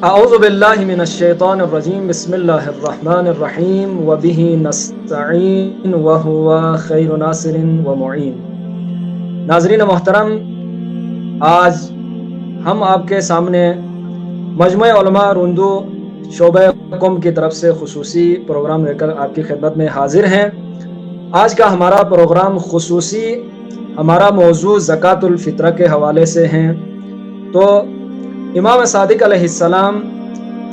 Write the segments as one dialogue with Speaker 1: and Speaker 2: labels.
Speaker 1: اعوذ باللہ من الشیطان الرجیم بسم اللہ الرحمن الرحیم وبہ نستعین وہو خیر ناصر ومعین۔ ناظرین محترم، آج ہم آپ کے سامنے مجمع علماء رندو شعبہ قم کی طرف سے خصوصی پروگرام لے کر آپ کی خدمت میں حاضر ہیں۔ آج کا ہمارا پروگرام خصوصی ہمارا موضوع زکوٰۃ الفطرہ کے حوالے سے ہیں۔ تو امام صادق علیہ السلام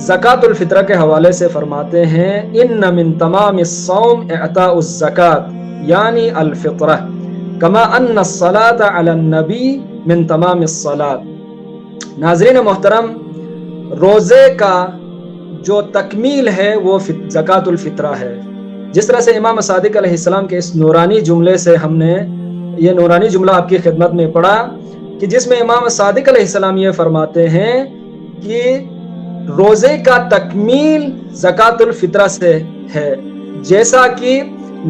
Speaker 1: زکوٰۃ الفطرہ کے حوالے سے فرماتے ہیں ان من تمام الصوم اعطاء الزکوٰۃ یعنی الفطرہ کما ان الصلاۃ علی النبی من تمام الصلاۃ۔ ناظرین محترم، روزے کا جو تکمیل ہے وہ زکوٰۃ الفطرہ ہے۔ جس طرح سے امام صادق علیہ السلام کے اس نورانی جملے سے ہم نے یہ نورانی جملہ آپ کی خدمت میں پڑھا کہ جس میں امام صادق علیہ السلام یہ فرماتے ہیں کہ روزے کا تکمیل زکوٰۃ الفطرہ سے ہے، جیسا کہ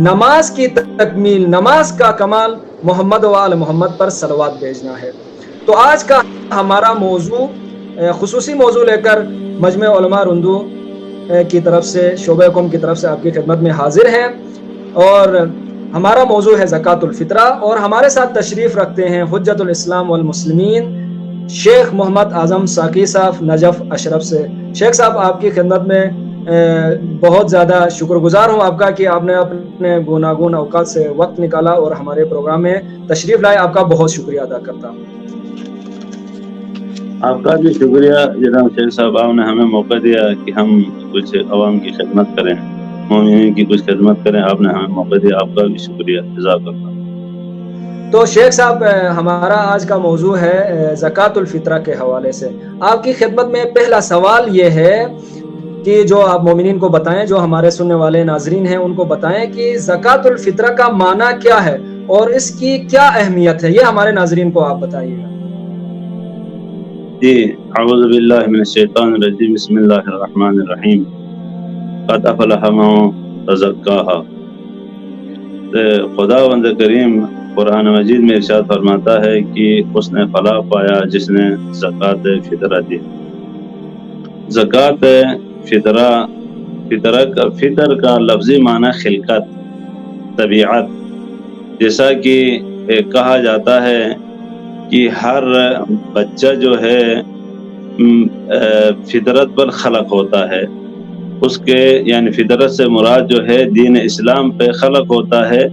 Speaker 1: نماز کی تکمیل، نماز کا کمال محمد و آل محمد پر صلوات بھیجنا ہے۔ تو آج کا ہمارا موضوع خصوصی موضوع لے کر مجمع علماء رندو کی طرف سے، شعبہ قم کی طرف سے آپ کی خدمت میں حاضر ہیں، اور ہمارا موضوع ہے زکوٰۃ الفطرہ۔ اور ہمارے ساتھ تشریف رکھتے ہیں حجت الاسلام والمسلمین شیخ محمد اعظم ساقی صاحب نجف اشرف سے۔ شیخ صاحب، آپ کی خدمت میں بہت زیادہ شکر گزار ہوں آپ کا کہ آپ نے اپنے گوناگون اوقات سے وقت نکالا اور ہمارے پروگرام میں تشریف لائے۔ آپ کا بہت شکریہ ادا کرتا ہوں۔
Speaker 2: آپ کا بھی شکریہ جناب شیخ صاحب، آپ نے ہمیں موقع دیا کہ ہم کچھ عوام کی خدمت کریں، مومنین کی کچھ خدمت کریں، آپ نے ہمیں موقع دیا، آپ کا بھی شکریہ، جزاک اللہ۔
Speaker 1: تو شیخ صاحب، ہمارا آج کا موضوع ہے زکوٰۃ الفطرہ کے حوالے سے۔ آپ کی خدمت میں پہلا سوال یہ ہے کہ جو آپ مومنین کو بتائیں، جو ہمارے سننے والے ناظرین ہیں ان کو بتائیں کہ زکوٰۃ الفطرہ کا معنی کیا ہے اور اس کی کیا اہمیت ہے، یہ ہمارے ناظرین کو آپ بتائیے گا۔
Speaker 2: جی، اعوذ باللہ من الشیطان الرجیم، بسم اللہ الرحمن الرحیم، قد افلح من تزکاہا۔ خداوند کریم قرآن مجید میں ارشاد فرماتا ہے کہ اس نے فلاح پایا جس نے زکوٰۃ فطرہ دی۔ زکوٰۃ فطرہ، فطر کا لفظی معنی خلقت، طبیعت، جیسا کہ کہا جاتا ہے کہ ہر بچہ جو ہے فطرت پر خلق ہوتا ہے، اس کے یعنی فطرت سے مراد جو ہے دین اسلام پہ خلق ہوتا ہے۔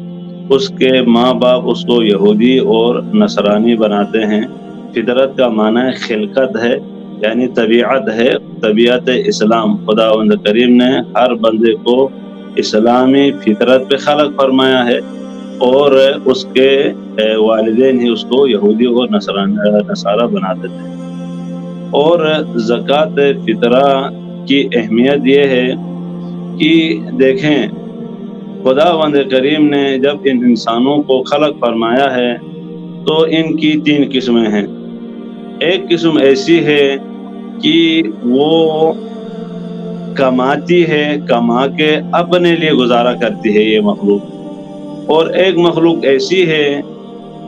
Speaker 2: اس کے ماں باپ اس کو یہودی اور نصرانی بناتے ہیں۔ فطرت کا معنی خلقت ہے، یعنی طبیعت ہے، طبیعت اسلام۔ خداوند کریم نے ہر بندے کو اسلامی فطرت پہ خلق فرمایا ہے، اور اس کے والدین ہی اس کو یہودی اور نصارہ بناتے تھے۔ اور زکوٰۃ فطرہ کی اہمیت یہ ہے کہ دیکھیں، خداوند کریم نے جب ان انسانوں کو خلق فرمایا ہے تو ان کی 3 قسمیں ہیں۔ ایک قسم ایسی ہے کہ وہ کماتی ہے، کما کے اپنے لیے گزارا کرتی ہے یہ مخلوق، اور ایک مخلوق ایسی ہے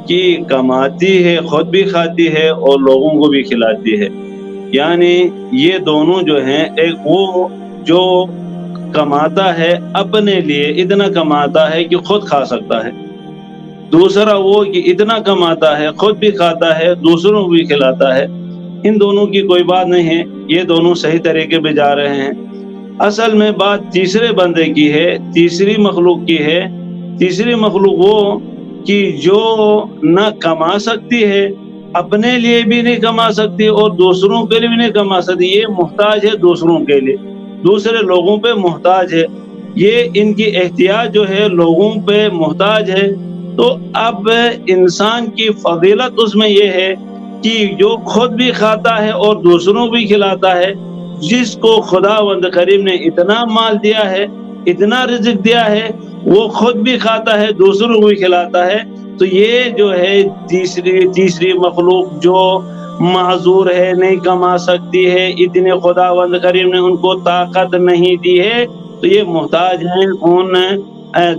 Speaker 2: کہ کماتی ہے، خود بھی کھاتی ہے اور لوگوں کو بھی کھلاتی ہے۔ یعنی یہ دونوں جو ہیں، ایک وہ جو کماتا ہے اپنے لیے، اتنا کماتا ہے کہ خود کھا سکتا ہے، دوسرا وہ کہ اتنا کماتا ہے، خود بھی کھاتا ہے، دوسروں کو بھی کھلاتا ہے۔ ان دونوں کی کوئی بات نہیں ہے، یہ دونوں صحیح طریقے پہ جا رہے ہیں۔ اصل میں بات تیسرے بندے کی ہے، تیسری مخلوق کی ہے۔ تیسری مخلوق وہ کہ جو نہ کما سکتی ہے، اپنے لیے بھی نہیں کما سکتی اور دوسروں کے لیے بھی نہیں کما سکتی، یہ محتاج ہے دوسروں کے لیے، دوسرے لوگوں پہ محتاج ہے۔ یہ ان کی احتیاج جو ہے لوگوں پہ محتاج ہے۔ تو اب انسان کی فضیلت اس میں یہ ہے کہ جو خود بھی کھاتا ہے اور دوسروں بھی کھلاتا ہے۔ جس کو خداوند کریم نے اتنا مال دیا ہے، اتنا رزق دیا ہے، وہ خود بھی کھاتا ہے، دوسروں کو بھی کھلاتا ہے۔ تو یہ جو ہے تیسری مخلوق جو معذور ہے، نہیں کما سکتی ہے، اتنے خداوند کریم نے ان کو طاقت نہیں دی ہے، تو یہ محتاج ہیں ان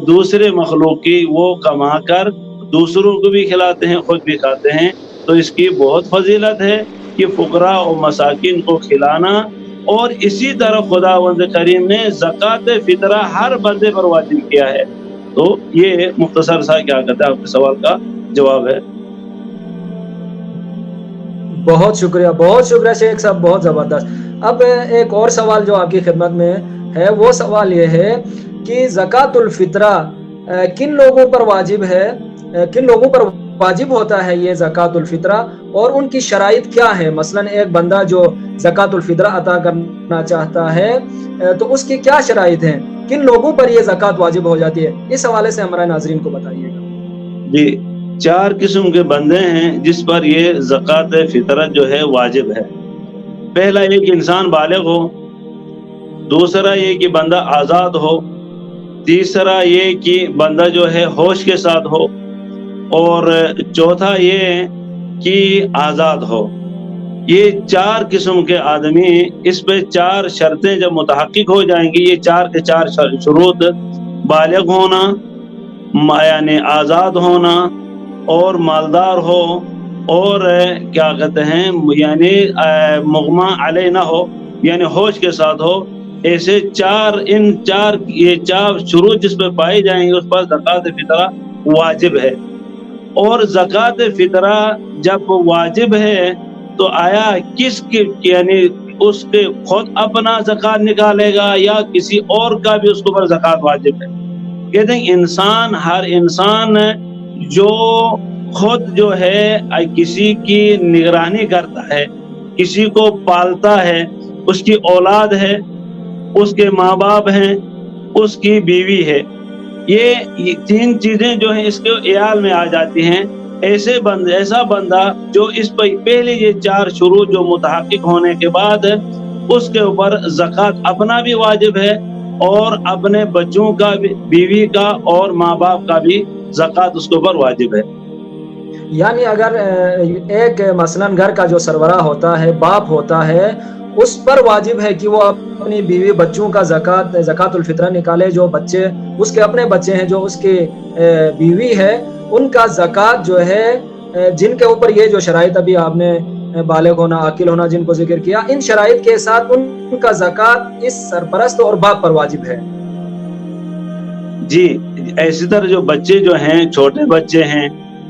Speaker 2: دوسرے مخلوق کی، وہ کما کر دوسروں کو بھی کھلاتے ہیں، خود بھی کھاتے ہیں۔ تو اس کی بہت فضیلت ہے کہ فقراء و مساکین کو کھلانا اور اسی طرح خداوند کریم نے زکوٰۃ فطرہ ہر بندے پر واجب کیا ہے. تو یہ مختصر سا کیا کہتا ہے آپ کے سوال کا جواب ہے.
Speaker 1: بہت شکریہ شیخ صاحب، بہت زبردست. اب ایک اور سوال جو آپ کی خدمت میں ہے، وہ سوال یہ ہے کہ زکوٰۃ الفطرہ کن لوگوں پر واجب ہے، کن لوگوں پر واجب ہوتا ہے یہ زکوٰۃ الفطرہ، اور ان کی شرائط کیا ہے؟ مثلا ایک بندہ جو زکوٰۃ الفطرہ عطا کرنا چاہتا ہے تو اس کی کیا شرائط ہیں، کن لوگوں پر یہ زکوٰۃ واجب ہو جاتی ہے؟ اس حوالے سے ہمارے ناظرین کو بتائیے گا.
Speaker 2: جی، 4 قسم کے بندے ہیں جس پر یہ زکوٰۃ فطرہ جو ہے واجب ہے. پہلا یہ کہ انسان بالغ ہو، دوسرا یہ کہ بندہ آزاد ہو، تیسرا یہ کہ بندہ جو ہے ہوش کے ساتھ ہو، اور چوتھا یہ کہ آزاد ہو. یہ 4 قسم کے آدمی، اس پہ 4 شرطیں جب متحقق ہو جائیں گی، یہ 4 کے 4 شروط، بالغ ہونا، یعنی آزاد ہونا، اور مالدار ہو، اور کیا کہتے ہیں یعنی مغمى علیہ نہ ہو، یعنی ہوش کے ساتھ ہو، ایسے یہ 4 شروط جس پہ پائی جائیں گے اس پر زکوٰۃ فطرہ واجب ہے. اور زکوٰۃ فطرہ جب واجب ہے تو آیا کس کی، یعنی اس کے خود اپنا زکوٰۃ نکالے گا یا کسی اور کا بھی اس کے اوپر زکوٰۃ واجب ہے؟ کہتے ہیں ہر انسان جو خود جو ہے کسی کی نگرانی کرتا ہے، کسی کو پالتا ہے، اس کی اولاد ہے، اس کے ماں باپ ہیں، اس کی بیوی ہے، یہ 3 چیزیں جو ہیں اس کے عیال میں آ جاتی ہیں. ایسا بندہ جو اس پہ پہلے یہ 4 شروط جو متحقق ہونے کے بعد اس کے اوپر زکوٰۃ اپنا بھی واجب ہے، اور اپنے بچوں کا بھی، بیوی کا اور ماں باپ کا بھی زکوٰۃ اس کے اوپر واجب ہے.
Speaker 1: یعنی اگر ایک مثلا گھر کا جو سربراہ ہوتا ہے، باپ ہوتا ہے، اس پر واجب ہے کہ وہ اپنی بیوی بچوں کا زکوٰۃ الفطرہ نکالے. جو بچے اس کے اپنے بچے ہیں، جو اس کی بیوی ہے، ان کا زکوٰۃ جو ہے، جن کے اوپر یہ جو شرائط ابھی آپ نے بالغ ہونا، عاقل ہونا جن کو ذکر کیا، ان شرائط کے ساتھ ان کا زکوٰۃ اس سرپرست اور باپ پر واجب ہے.
Speaker 2: جی، اسی طرح جو بچے جو ہیں، چھوٹے بچے ہیں،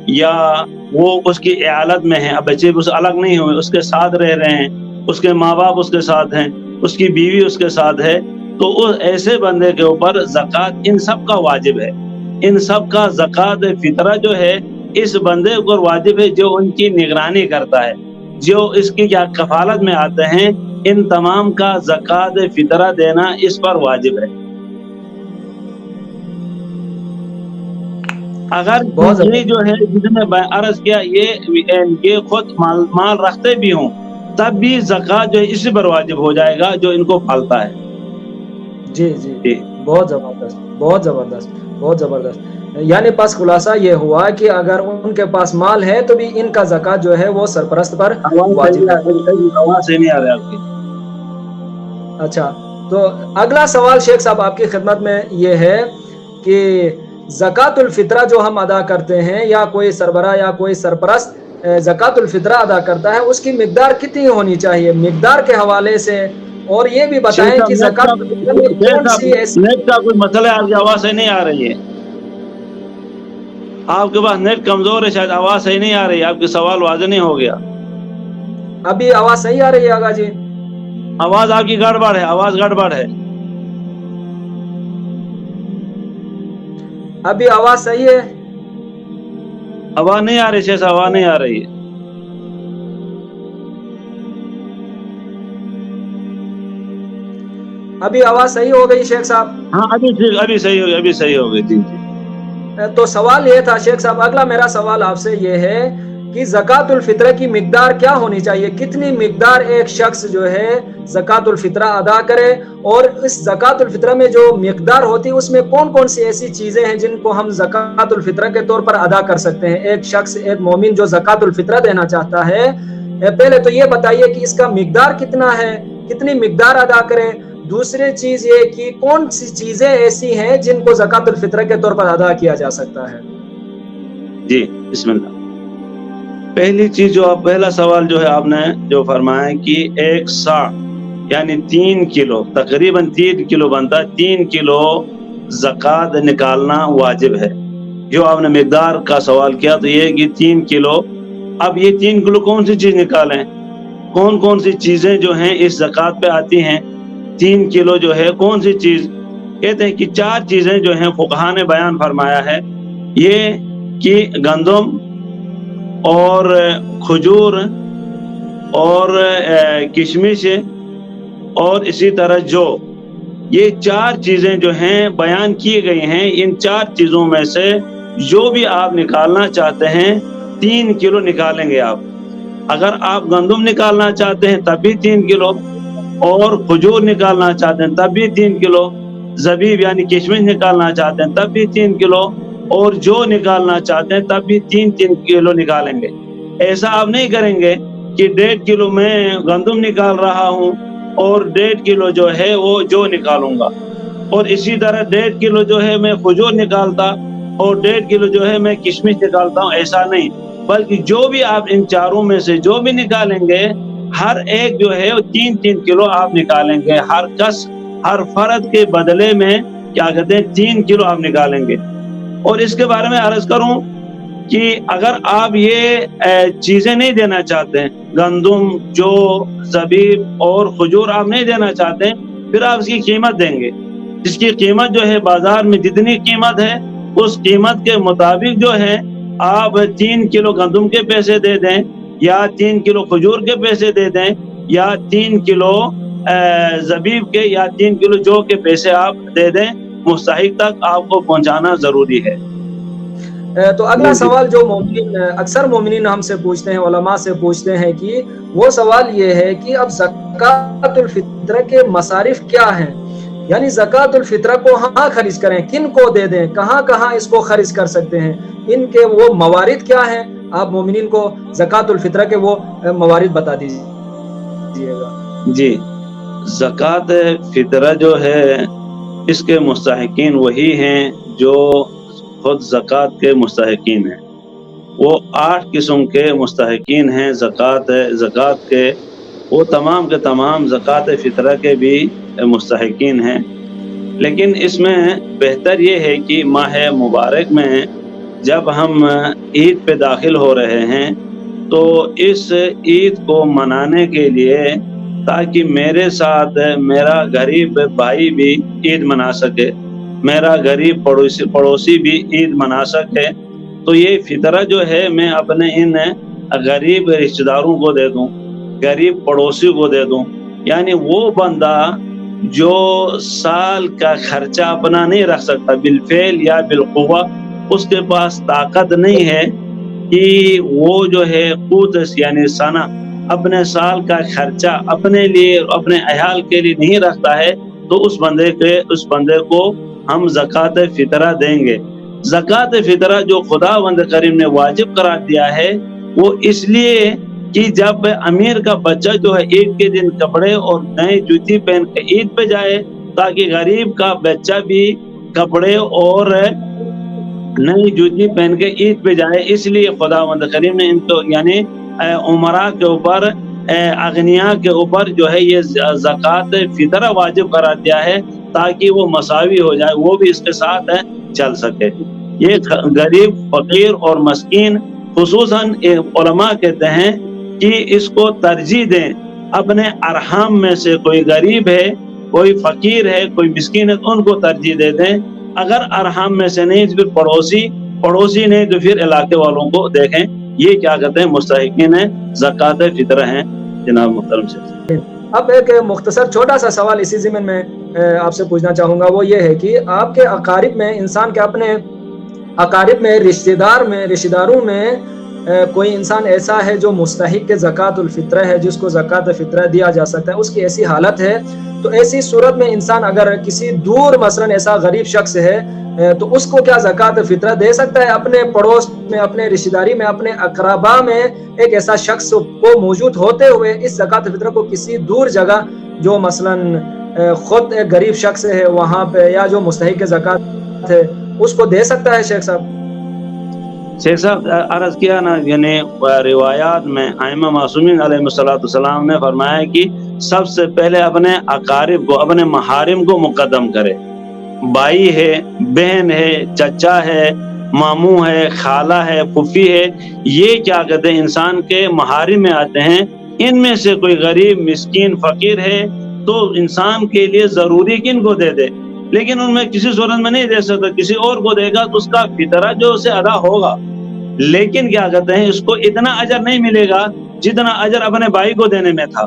Speaker 2: یا وہ اس کی اعالت میں ہیں، اب بچے اس الگ نہیں ہوئے، اس کے ساتھ رہ رہے ہیں، اس کے ماں باپ اس کے ساتھ ہیں، اس کی بیوی اس کے ساتھ ہے، تو ایسے بندے کے اوپر زکوٰۃ ان سب کا واجب ہے. ان سب کا زکوٰۃ فطرہ جو ہے اس بندے کے اوپر واجب ہے جو ان کی نگرانی کرتا ہے، جو اس کی کیا کفالت میں آتے ہیں. ان تمام کا زکوٰۃ فطرہ دینا اس پر واجب ہے. اگر یہ جو ہے جس نے عرض کیا یہ خود مال رکھتے بھی ہوں تب بھی زکوٰۃ جو ہے اسی پر واجب ہو جائے گا جو ان کو پالتا ہے.
Speaker 1: جی، بہت زبردست. یعنی پس خلاصہ یہ ہوا کہ اگر ان کے پاس مال ہے تو بھی ان کا زکوٰۃ جو ہے وہ سرپرست پر واجب ہے.
Speaker 2: آواز سے نہیں آ رہا آپ کی.
Speaker 1: اچھا، تو اگلا سوال شیخ صاحب آپ کی خدمت میں یہ ہے کہ زکوٰۃ الفطرہ جو ہم ادا کرتے ہیں، یا کوئی سربراہ یا کوئی سرپرست زکوٰۃ الفطرہ ادا کرتا ہے، اس کی مقدار کتنی ہونی چاہیے؟ مقدار کے حوالے سے، اور یہ بھی بتائیں کہ زکوٰۃ الفطرہ میں کون سی ایسی...
Speaker 2: نیٹ کا کوئی مسئلہ ہے، آپ کی آواز صحیح نہیں آ رہی ہے. آپ کے پاس نیٹ کمزور ہے، شاید آواز صحیح نہیں آ رہی ہے، آپ کے سوال واضح نہیں ہو گیا.
Speaker 1: ابھی آواز صحیح آ رہی ہے آغا جی؟
Speaker 2: آواز آپ کی گڑبڑ ہے، آواز گڑبڑ ہے.
Speaker 1: ابھی آواز صحیح ہے؟
Speaker 2: آواز نہیں آ رہی شیخ صاحب، آواز نہیں آ رہی ہے.
Speaker 1: ابھی آواز صحیح ہو گئی شیخ صاحب؟
Speaker 2: ہاں ابھی صحیح ہو گئی. جی.
Speaker 1: تو سوال یہ تھا شیخ صاحب، اگلا میرا سوال آپ سے یہ ہے کہ زکوٰۃ الفطرہ کی مقدار کیا ہونی چاہیے؟ کتنی مقدار ایک شخص جو ہے زکوٰۃ الفطرہ ادا کرے؟ اور اس زکوٰۃ الفطرہ میں جو مقدار ہوتی ہے اس میں کون کون سی ایسی چیزیں ہیں جن کو ہم زکوٰۃ الفطرہ کے طور پر ادا کر سکتے ہیں؟ ایک شخص، ایک مومن جو زکوٰۃ الفطرہ دینا چاہتا ہے، پہلے تو یہ بتائیے کہ اس کا مقدار کتنا ہے، کتنی مقدار ادا کرے. دوسری چیز یہ کہ کون سی چیزیں ایسی ہیں جن کو زکوٰۃ الفطرہ کے طور پر ادا کیا جا سکتا ہے؟
Speaker 2: جی، بسم اللہ. پہلی چیز جو پہلا سوال جو ہے آپ نے جو فرمایا کہ یعنی 3 کلو، تقریباً 3 کلو بنتا، 3 کلو زکوٰۃ نکالنا واجب ہے۔ جو آپ نے مقدار کا سوال کیا تو یہ ہے کہ 3 کلو، اب یہ 3 کلو کون سی چیز نکالیں، کون کون سی چیزیں جو ہیں اس زکوٰۃ پہ آتی ہیں؟ 3 کلو جو ہے کون سی چیز؟ کہتے ہیں کہ 4 چیزیں جو ہیں فقہا نے بیان فرمایا ہے، یہ کہ گندم اور کھجور اور کشمش اور اسی طرح جو، یہ 4 چیزیں جو ہیں بیان کی گئی ہیں۔ ان 4 چیزوں میں سے جو بھی آپ نکالنا چاہتے ہیں 3 کلو نکالیں گے آپ۔ اگر آپ گندم نکالنا چاہتے ہیں تب بھی 3 کلو، اور کھجور نکالنا چاہتے ہیں تب بھی 3 کلو، زبیب یعنی کشمش نکالنا چاہتے ہیں تب بھی 3 کلو، اور جو نکالنا چاہتے ہیں تب بھی 3 کلو نکالیں گے۔ ایسا آپ نہیں کریں گے کہ 1.5 کلو میں گندم نکال رہا ہوں اور 1.5 کلو جو ہے وہ جو نکالوں گا، اور اسی طرح 1.5 کلو جو ہے میں کھجور نکالتا اور 1.5 کلو جو ہے میں کشمش نکالتا ہوں، ایسا نہیں، بلکہ جو بھی آپ ان چاروں میں سے جو بھی نکالیں گے، ہر ایک جو ہے وہ 3 کلو آپ نکالیں گے۔ ہر کس، ہر فرد کے بدلے میں کیا کہتے ہیں 3 کلو آپ نکالیں گے۔ اور اس کے بارے میں عرض کروں کہ اگر آپ یہ چیزیں نہیں دینا چاہتے ہیں، گندم، جو، زبیب اور کھجور آپ نہیں دینا چاہتے ہیں، پھر آپ اس کی قیمت دیں گے۔ جس کی قیمت جو ہے بازار میں جتنی قیمت ہے اس قیمت کے مطابق جو ہے آپ 3 کلو گندم کے پیسے دے دیں، یا 3 کلو کھجور کے پیسے دے دیں، یا 3 کلو زبیب کے، یا 3 کلو جو کے پیسے آپ دے دیں، مستحق تک آپ کو پہنچانا ضروری ہے۔
Speaker 1: تو اگلا سوال جو مومنین، اکثر مومنین ہم سے پوچھتے ہیں، علماء سے پوچھتے ہیں، کہ وہ سوال یہ ہے کہ اب زکوٰۃ الفطرہ کے مصارف کیا ہیں؟ یعنی زکوٰۃ الفطرہ کو کہاں خرچ کریں، کن کو دے دیں، کہاں کہاں اس کو خرچ کر سکتے ہیں، ان کے وہ موارد کیا ہیں؟ آپ مومنین کو زکوٰۃ الفطرہ کے وہ موارد بتا دیجیے گا۔
Speaker 2: جی، زکوٰۃ فطرہ جو ہے اس کے مستحقین وہی ہیں جو خود زکوٰۃ کے مستحقین ہیں۔ وہ 8 قسم کے مستحقین ہیں زکوٰۃ کے، وہ تمام کے تمام زکوٰۃ فطرہ کے بھی مستحقین ہیں۔ لیکن اس میں بہتر یہ ہے کہ ماہ مبارک میں جب ہم عید پہ داخل ہو رہے ہیں تو اس عید کو منانے کے لیے، تاکہ میرے ساتھ میرا غریب بھائی بھی عید منا سکے، میرا غریب پڑوسی بھی عید منا سکے، تو یہ فطرہ جو ہے میں اپنے ان غریب رشتہ داروں کو دے دوں، غریب پڑوسی کو دے دوں۔ یعنی وہ بندہ جو سال کا خرچہ اپنا نہیں رکھ سکتا بالفعل یا بالقوہ، اس کے پاس طاقت نہیں ہے کہ وہ جو ہے قوت یعنی سنہ اپنے سال کا خرچہ اپنے لیے، اپنے عیال کے لیے نہیں رکھتا ہے، تو اس بندے کو ہم زکوٰۃ فطرہ دیں گے۔ زکوٰۃ فطرہ جو خداوند کریم نے واجب قرار دیا ہے، وہ اس لیے کہ جب امیر کا بچہ جو ہے عید کے دن کپڑے اور نئے جوتی پہن کے عید پہ جائے، تاکہ غریب کا بچہ بھی کپڑے اور نئی جوتی پہن کے عید پہ جائے۔ اس لیے خداوند کریم نے ان کو یعنی عمراء کے اوپر، اغنیاء کے اوپر جو ہے یہ زکوٰۃ فطرہ واجب قرار دیا ہے، تاکہ وہ مساوی ہو جائے، وہ بھی اس کے ساتھ چل سکے۔ یہ غریب، فقیر اور مسکین خصوصاً علماء کہتے ہیں کہ اس کو ترجیح دیں، اپنے ارحام میں سے کوئی غریب ہے، کوئی فقیر ہے، کوئی مسکین ہے، ان کو ترجیح دے دیں۔ اگر ارحام میں سے نہیں تو پھر پڑوسی نہیں تو پھر علاقے والوں کو دیکھیں۔ یہ کیا کہتے ہیں مستحقین ہیں زکوٰۃ فطرہ ہیں جناب محترم سے۔
Speaker 1: اب ایک مختصر چھوٹا سا سوال اسی ضمن میں آپ سے پوچھنا چاہوں گا، وہ یہ ہے کہ آپ کے اقارب میں، انسان کے اپنے اقارب میں، رشتہ داروں میں کوئی انسان ایسا ہے جو مستحق زکوٰۃ الفطرہ ہے، جس کو زکوٰۃ فطرہ دیا جا سکتا ہے، اس کی ایسی حالت ہے، تو ایسی صورت میں انسان اگر کسی دور مثلاً ایسا غریب شخص ہے تو اس کو کیا زکوٰۃ فطرہ دے سکتا ہے؟ اپنے پڑوس میں، اپنے رشتہ داری میں، اپنے اقربا میں ایک ایسا شخص کو موجود ہوتے ہوئے اس زکوٰۃ فطرہ کو کسی دور جگہ جو مثلاً خود ایک غریب شخص ہے وہاں پہ، یا جو مستحق زکوٰۃ ہے، اس کو دے سکتا ہے؟ شیخ صاحب
Speaker 2: عرض کیا نا، یعنی روایات میں ائمہ معصومین علیہ الصلوۃ والسلام نے فرمایا کہ سب سے پہلے اپنے اقارب کو، اپنے محارم کو مقدم کرے. بھائی ہے، بہن ہے، چچا ہے، ماموں ہے، خالہ ہے، پھوپھی ہے، یہ کیا کہتے ہیں انسان کے محارم میں آتے ہیں. ان میں سے کوئی غریب، مسکین، فقیر ہے تو انسان کے لیے ضروری کہ ان کو دے دے، لیکن ان میں کسی صورت میں نہیں دے سکتا. کسی اور کو دے گا تو اس کا فطرہ جو اسے ادا ہوگا، لیکن کیا کہتے ہیں اس کو اتنا اجر نہیں ملے گا جتنا اجر اپنے بھائی کو دینے میں تھا.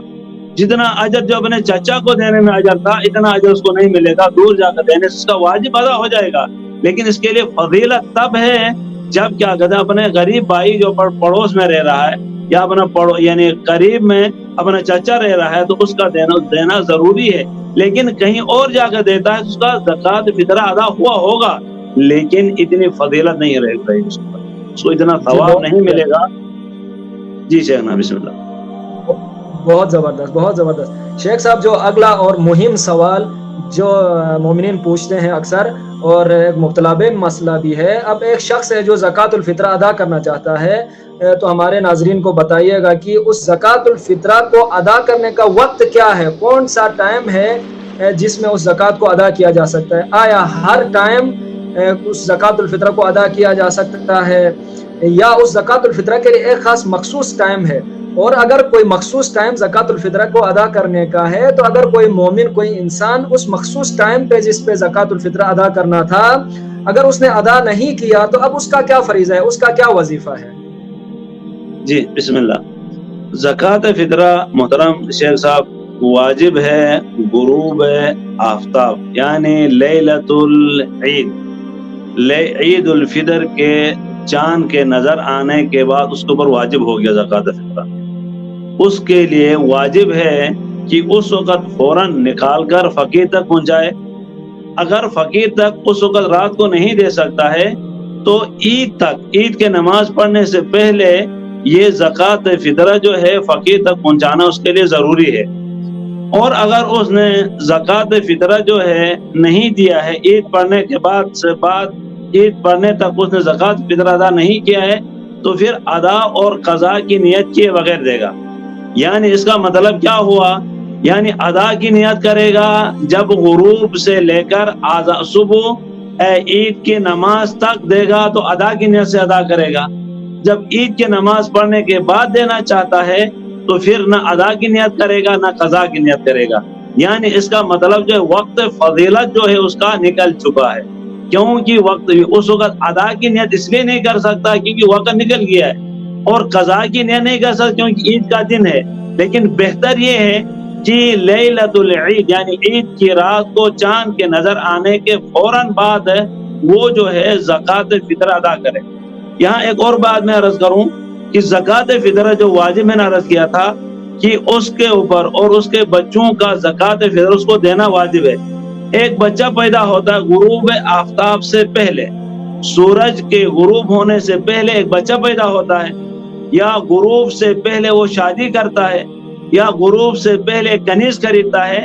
Speaker 2: جتنا اجر جو اپنے چچا کو دینے میں اجر تھا، اتنا اجر اس کو نہیں ملے گا. دور جا کر دینے سے اس کا واجب ادا ہو جائے گا، لیکن اس کے لیے فضیلت تب ہے جب کیا کہتے ہیں اپنے غریب بھائی جو پڑوس میں رہ رہا ہے، یا اپنا یعنی قریب میں اپنا چچا رہ رہا ہے، تو اس کا دینا ضروری ہے. لیکن کہیں اور جا کر دیتا ہے تو اس کا زکوٰۃ فطرہ ادا ہوا ہوگا، لیکن اتنی فضیلت نہیں رہے گی، اس کو اتنا
Speaker 1: جی
Speaker 2: ثواب نہیں
Speaker 1: بہت
Speaker 2: ملے گا. جی شیخنا، بسم اللہ.
Speaker 1: بہت زبردست، بہت زبردست. شیخ صاحب، جو اگلا اور مہم سوال جو مومنین پوچھتے ہیں اکثر، اور ایک مبتلا-بین مسئلہ بھی ہے. اب ایک شخص ہے جو زکوٰۃ الفطرہ ادا کرنا چاہتا ہے، تو ہمارے ناظرین کو بتائیے گا کہ اس زکوٰۃ الفطرہ کو ادا کرنے کا وقت کیا ہے، کون سا ٹائم ہے جس میں اس زکوٰۃ کو ادا کیا جا سکتا ہے؟ آیا ہر ٹائم اس زکوٰۃ الفطرہ کو ادا کیا جا سکتا ہے، یا اس زکوٰۃ الفطرہ کے لیے ایک خاص مخصوص ٹائم ہے؟ اور اگر کوئی مخصوص ٹائم زکوٰۃ الفطرہ کو ادا کرنے کا ہے، تو اگر کوئی مومن، کوئی انسان اس مخصوص ٹائم پہ جس پہ زکوٰۃ الفطرہ ادا کرنا تھا، اگر اس نے ادا نہیں کیا، تو اب اس کا کیا فریضہ ہے، اس کا کیا وظیفہ ہے؟
Speaker 2: جی بسم اللہ. زکوٰۃ فطرہ محترم شیخ صاحب واجب ہے غروب آفتاب، یعنی لیلۃ العید، عید الفطر کے چاند کے نظر آنے کے بعد اس کے اوپر واجب ہو گیا زکوٰۃ فطرہ. اس کے لیے واجب ہے کہ اس وقت فوراً نکال کر فقیر تک پہنچائے. اگر فقیر تک اس وقت رات کو نہیں دے سکتا ہے تو عید تک، عید کے نماز پڑھنے سے پہلے یہ زکوٰۃ فطرہ جو ہے فقیر تک پہنچانا اس کے لیے ضروری ہے. اور اگر اس نے زکوٰۃ فطرہ جو ہے نہیں دیا ہے، عید پڑھنے کے بعد عید پڑھنے تک اس نے زکوٰۃ فطرہ ادا نہیں کیا ہے، تو پھر ادا اور قضا کی نیت کیے بغیر دے گا. یعنی اس کا مطلب کیا ہوا؟ یعنی ادا کی نیت کرے گا جب غروب سے لے کر صبح عید کی نماز تک دے گا، تو ادا کی نیت سے ادا کرے گا. جب عید کی نماز پڑھنے کے بعد دینا چاہتا ہے تو پھر نہ ادا کی نیت کرے گا نہ قضا کی نیت کرے گا. یعنی اس کا مطلب جو ہے وقت فضیلت جو ہے اس کا نکل چکا ہے، کیونکہ اس وقت ادا کی نیت اس لیے نہیں کر سکتا کیونکہ وقت نکل گیا ہے، اور قضا کی نیت نہیں کر سکتا کیونکہ عید کا دن ہے. لیکن بہتر یہ ہے کہ لیلۃ العید، یعنی عید کی رات کو چاند کے نظر آنے کے فوراً بعد وہ جو ہے زکوٰۃ فطرہ ادا کرے. یہاں ایک اور بات میں عرض کروں کہ زکوٰۃ فطرہ جو واجب میں نے عرض کیا تھا کہ اس کے اوپر اور اس کے بچوں کا زکوٰۃ فطرہ اس کو دینا واجب ہے. ایک بچہ پیدا ہوتا ہے غروب آفتاب سے پہلے، سورج کے غروب ہونے سے پہلے ایک بچہ پیدا ہوتا ہے، یا غروب سے پہلے وہ شادی کرتا ہے، یا غروب سے پہلے کنیز خریدتا ہے،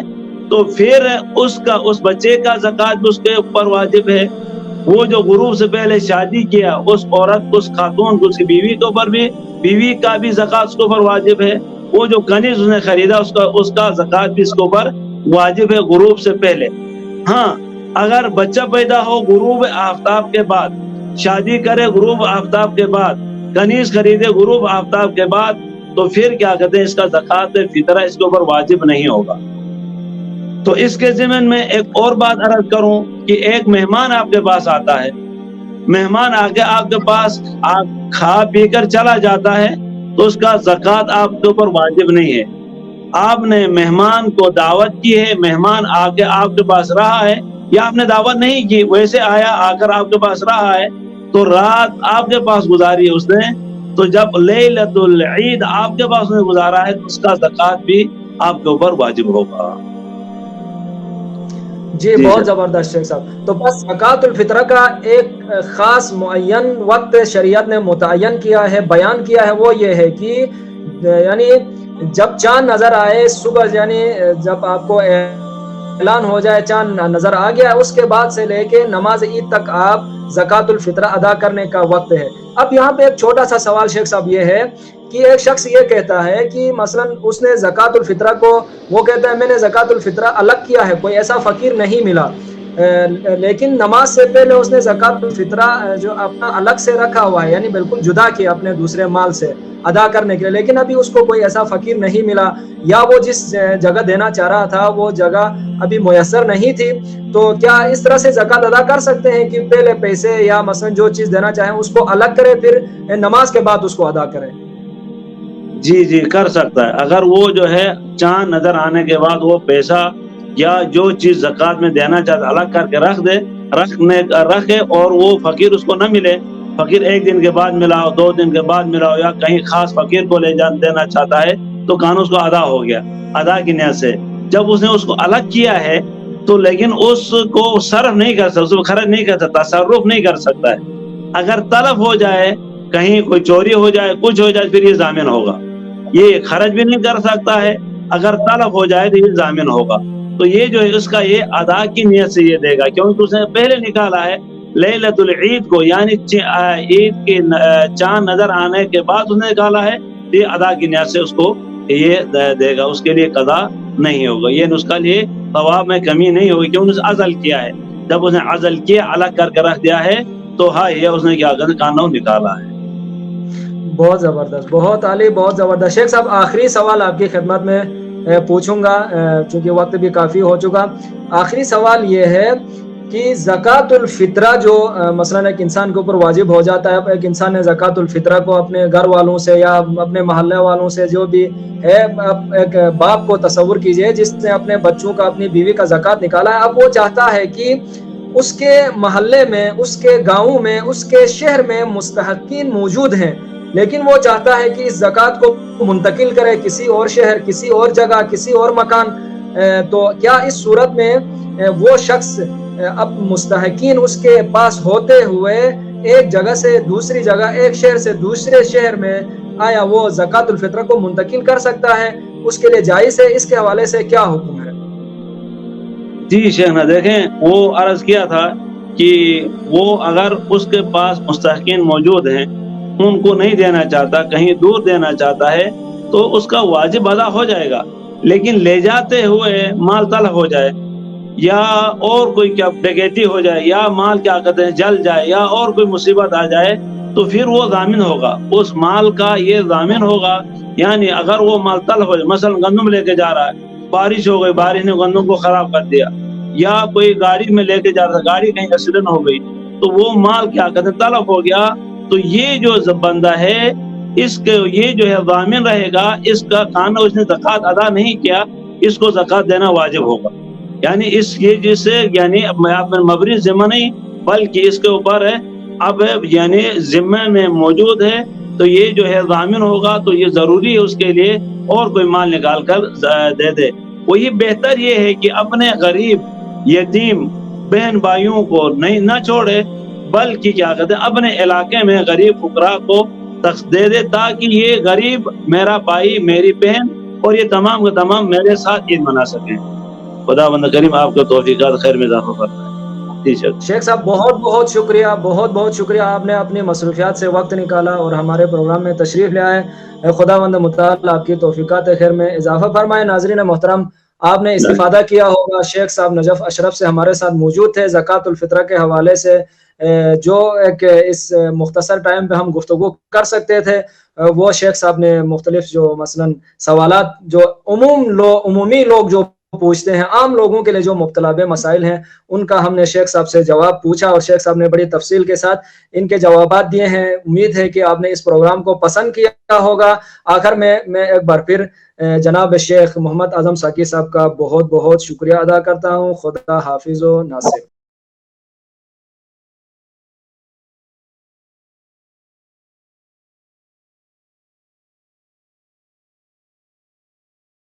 Speaker 2: تو پھر اس بچے کا زکوٰۃ اس کے اوپر واجب ہے. وہ جو غروب سے پہلے شادی کیا اس عورت، اس خاتون، اس کی بیوی کے اوپر بھی، بیوی کا بھی زکوٰۃ اس کے اوپر واجب ہے. وہ جو کنیز اس نے خریدا اس کا زکوٰۃ بھی اس کے اوپر واجب ہے غروب سے پہلے. ہاں اگر بچہ پیدا ہو غروب آفتاب کے بعد، شادی کرے غروب آفتاب کے بعد، کنیز خریدے غروب آفتاب کے بعد، تو پھر کیا کہتے ہیں اس کا زکوٰۃ فطرہ اس کے اوپر واجب نہیں ہوگا. تو اس کے ضمن میں ایک اور بات عرض کروں کہ ایک مہمان آپ کے پاس آتا ہے، مہمان آ کے آپ کے پاس کھا پی کر چلا جاتا ہے، تو اس کا زکوٰۃ آپ کے اوپر واجب نہیں ہے. آپ نے مہمان کو دعوت کی ہے، مہمان آ کے آپ کے پاس رہا ہے، یا آپ نے دعوت نہیں کی، ویسے آیا، آ کر آپ کے پاس رہا ہے، تو رات آپ کے پاس گزاری ہے اس نے، تو جب لیلۃ العید آپ کے پاس نے گزارا ہے تو اس کا زکوٰۃ بھی آپ کے اوپر واجب ہوگا.
Speaker 1: جی بہت زبردست شیخ صاحب. تو بس زکوٰۃ الفطرہ کا ایک خاص معین وقت شریعت نے متعین کیا ہے، بیان کیا ہے، وہ یہ ہے کہ یعنی جب چاند نظر آئے صبح، یعنی جب آپ کو اعلان ہو جائے چاند نظر آ گیا، اس کے بعد سے لے کے نماز عید تک آپ زکوٰۃ الفطرہ ادا کرنے کا وقت ہے. اب یہاں پہ ایک چھوٹا سا سوال شیخ صاحب یہ ہے کہ ایک شخص یہ کہتا ہے کہ مثلا اس نے زکوٰۃ الفطرہ کو، وہ کہتا ہے میں نے زکوٰۃ الفطرہ الگ کیا ہے، کوئی ایسا فقیر نہیں ملا، لیکن نماز سے پہلے اس نے زکوٰۃ الفطرہ جو اپنا الگ سے رکھا ہوا ہے، یعنی بالکل جدا کیا اپنے دوسرے مال سے ادا کرنے کے لیے، لیکن ابھی اس کو کوئی ایسا فقیر نہیں ملا، یا وہ جس جگہ دینا چاہ رہا تھا وہ جگہ ابھی میسر نہیں تھی، تو کیا اس طرح سے زکوٰۃ ادا کر سکتے ہیں کہ پہلے پیسے یا مثلا جو چیز دینا چاہیں اس کو الگ کرے، پھر نماز کے بعد اس کو ادا کریں؟
Speaker 2: جی کر سکتا ہے. اگر وہ جو ہے چاند نظر آنے کے بعد وہ پیسہ یا جو چیز زکوٰۃ میں دینا چاہتا الگ کر کے رکھے اور وہ فقیر اس کو نہ ملے، فقیر ایک دن کے بعد ملا ہو، 2 دن کے بعد ملا ہو، یا کہیں خاص فقیر کو دینا چاہتا ہے، تو قانون اس کو ادا ہو گیا ادا کی نیت سے. جب اس نے اس کو الگ کیا ہے تو لیکن اس کو صرف نہیں کر سکتا، اس کو خرچ نہیں کر سکتا، تصرف نہیں کر سکتا ہے. اگر تلف ہو جائے، کہیں کوئی چوری ہو جائے، کچھ ہو جائے، پھر یہ ضامن ہوگا. یہ خرچ بھی نہیں کر سکتا ہے، اگر تلف ہو جائے تو یہ ضامن ہوگا. تو یہ جو ہے اس کا یہ ادا کی نیت سے یہ دے گا، کیونکہ اس نے پہلے نکالا ہے لیلۃ العید کو، یعنی عید کے چاند نظر آنے کے بعد اس نے نکالا ہے، یہ ادا کی نیت سے اس کو یہ دے گا، اس کے لیے قضا نہیں ہوگا. یہ اس کا لیے ثواب میں کمی نہیں ہوگی، کیونکہ اس نے عزل کیا ہے. جب اس نے عزل کیا، الگ کر کے رکھ دیا ہے، تو ہاں یہ اس نے کیا قانون نکالا ہے.
Speaker 1: بہت زبردست، بہت عالی، بہت زبردست. شیخ صاحب آخری سوال آپ کی خدمت میں پوچھوں گا، چونکہ وقت بھی کافی ہو چکا. آخری سوال یہ ہے کہ زکوٰۃ الفطرہ جو مثلا ایک انسان کے اوپر واجب ہو جاتا ہے، ایک انسان نے زکوٰۃ الفطرہ کو اپنے گھر والوں سے یا اپنے محلے والوں سے، جو بھی ہے، ایک باپ کو تصور کیجئے جس نے اپنے بچوں کا، اپنی بیوی کا زکوٰۃ نکالا ہے. اب وہ چاہتا ہے کہ اس کے محلے میں، اس کے گاؤں میں، اس کے شہر میں مستحقین موجود ہیں، لیکن وہ چاہتا ہے کہ اس زکوٰۃ کو منتقل کرے کسی اور شہر، کسی اور جگہ، کسی اور مکان. تو کیا اس صورت میں وہ شخص اب مستحقین اس کے پاس ہوتے ہوئے ایک جگہ سے دوسری جگہ، ایک شہر سے دوسرے شہر میں، آیا وہ زکوٰۃ الفطرہ کو منتقل کر سکتا ہے؟ اس کے لیے جائز ہے؟ اس کے حوالے سے کیا حکم ہے؟
Speaker 2: جی شیخ نا، دیکھیں وہ عرض کیا تھا کہ وہ اگر اس کے پاس مستحقین موجود ہیں، ان کو نہیں دینا چاہتا، کہیں دور دینا چاہتا ہے، تو اس کا واجب ادا ہو جائے گا. لیکن لے جاتے ہوئے مال تلف ہو جائے، یا اور کوئی کیا ڈکیتی ہو جائے، یا مال کیا کہتے ہیں جل جائے، یا اور کوئی مصیبت آ جائے، تو پھر وہ ضامن ہوگا، اس مال کا یہ ضامن ہوگا. یعنی اگر وہ مال تلف ہو جائے، مثلا گندم لے کے جا رہا ہے، بارش ہو گئی، بارش نے گندم کو خراب کر دیا، یا کوئی گاڑی میں لے کے جا رہا تھا، گاڑی کہیں ایکسیڈنٹ ہو گئی، تو وہ مال کیا کہتے ہیں تلف ہو گیا، تو یہ جو بندہ ہے اس کے یہ جو ہے ضامن رہے گا. اس کا کھانا اس نے زکوٰۃ ادا نہیں کیا، اس کو زکوٰۃ دینا واجب ہوگا. یعنی اس یہ جسے یعنی مبری ذمہ نہیں، بلکہ اس کے اوپر ہے اب یعنی ذمہ میں موجود ہے، تو یہ جو ہے ضامن ہوگا. تو یہ ضروری ہے اس کے لیے اور کوئی مال نکال کر دے دے. وہی بہتر یہ ہے کہ اپنے غریب یتیم بہن بھائیوں کو نہ چھوڑے، بلکہ کیا کہتے ہیں اپنے علاقے میں غریب فقراء کو دے دے، تاکہ یہ غریب میرا بھائی، میری بہن، اور یہ تمام کے تمام میرے ساتھ عید منا سکیں. خدا بند کریم آپ کو توفیقات خیر میں اضافہ فرمائے.
Speaker 1: شیخ صاحب بہت بہت شکریہ، بہت بہت شکریہ، آپ نے اپنی مصروفیات سے وقت نکالا اور ہمارے پروگرام میں تشریف لے آئے. خدا بند متعال آپ کی توفیقات خیر میں اضافہ فرمائے. ناظرین محترم، آپ نے استفادہ کیا ہوگا. شیخ صاحب نجف اشرف سے ہمارے ساتھ موجود تھے زکوٰۃ الفطرہ کے حوالے سے، جو ایک اس مختصر ٹائم پہ ہم گفتگو کر سکتے تھے. وہ شیخ صاحب نے مختلف جو مثلا سوالات جو عمومی لوگ جو پوچھتے ہیں، عام لوگوں کے لیے جو مبتلا بے مسائل ہیں، ان کا ہم نے شیخ صاحب سے جواب پوچھا، اور شیخ صاحب نے بڑی تفصیل کے ساتھ ان کے جوابات دیے ہیں. امید ہے کہ آپ نے اس پروگرام کو پسند کیا ہوگا. آخر میں ایک بار پھر جناب شیخ محمد اعظم ساکی صاحب کا بہت بہت شکریہ ادا کرتا ہوں. خدا حافظ و ناصر.